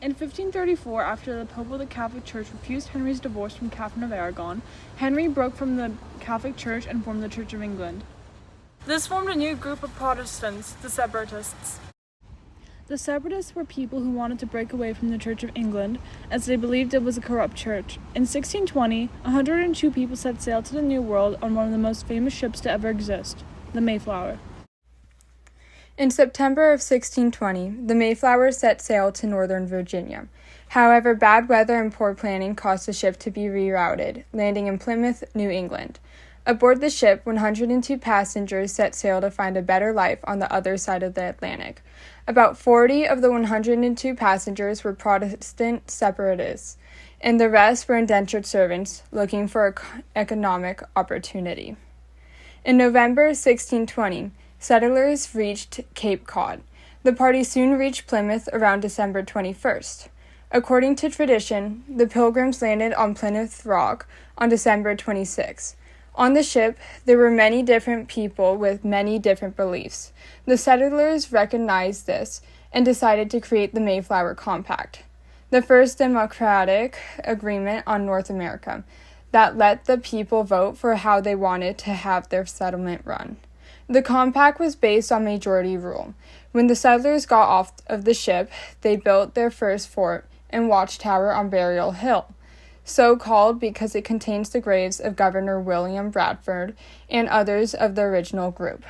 In 1534, after the Pope of the Catholic Church refused Henry's divorce from Catherine of Aragon, Henry broke from the Catholic Church and formed the Church of England. This formed a new group of Protestants, the Separatists. The Separatists were people who wanted to break away from the Church of England, as they believed it was a corrupt church. In 1620, 102 people set sail to the New World on one of the most famous ships to ever exist, the Mayflower. In September of 1620, the Mayflower set sail to northern Virginia. However, bad weather and poor planning caused the ship to be rerouted, landing in Plymouth, New England. Aboard the ship, 102 passengers set sail to find a better life on the other side of the Atlantic. About 40 of the 102 passengers were Protestant separatists, and the rest were indentured servants looking for economic opportunity. In November 1620, settlers reached Cape Cod. The party soon reached Plymouth around December 21st. According to tradition, the Pilgrims landed on Plymouth Rock on December 26th. On the ship, there were many different people with many different beliefs. The settlers recognized this and decided to create the Mayflower Compact, the first democratic agreement on North America that let the people vote for how they wanted to have their settlement run. The compact was based on majority rule. When the settlers got off of the ship, they built their first fort and watchtower on Burial Hill, so called because it contains the graves of Governor William Bradford and others of the original group.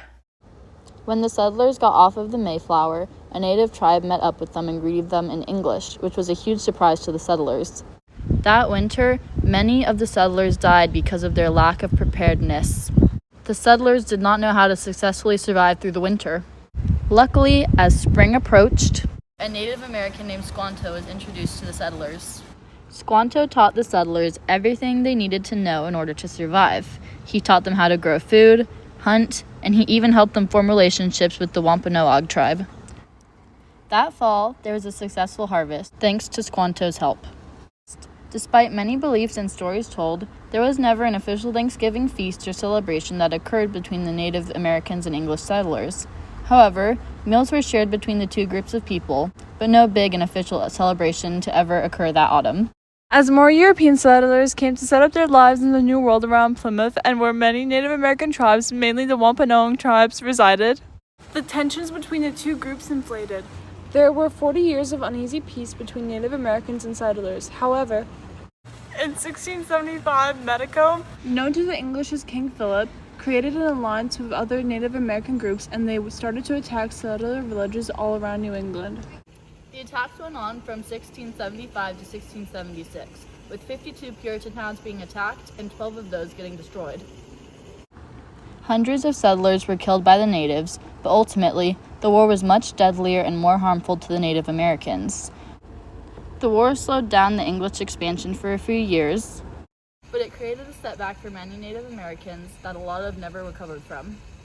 When the settlers got off of the Mayflower, a native tribe met up with them and greeted them in English, which was a huge surprise to the settlers. That winter, many of the settlers died because of their lack of preparedness. The settlers did not know how to successfully survive through the winter. Luckily, as spring approached, a Native American named Squanto was introduced to the settlers. Squanto taught the settlers everything they needed to know in order to survive. He taught them how to grow food, hunt, and he even helped them form relationships with the Wampanoag tribe. That fall, there was a successful harvest, thanks to Squanto's help. Despite many beliefs and stories told, there was never an official Thanksgiving feast or celebration that occurred between the Native Americans and English settlers. However, meals were shared between the two groups of people, but no big and official celebration to ever occur that autumn. As more European settlers came to set up their lives in the New World around Plymouth, and where many Native American tribes, mainly the Wampanoag tribes, resided, the tensions between the two groups inflated. There were 40 years of uneasy peace between Native Americans and settlers. However, in 1675, Medico, known to the English as King Philip, created an alliance with other Native American groups, and they started to attack settler villages all around New England. The attacks went on from 1675 to 1676, with 52 Puritan towns being attacked and 12 of those getting destroyed. Hundreds of settlers were killed by the natives, but ultimately, the war was much deadlier and more harmful to the Native Americans. The war slowed down the English expansion for a few years, but it created a setback for many Native Americans that a lot of never recovered from.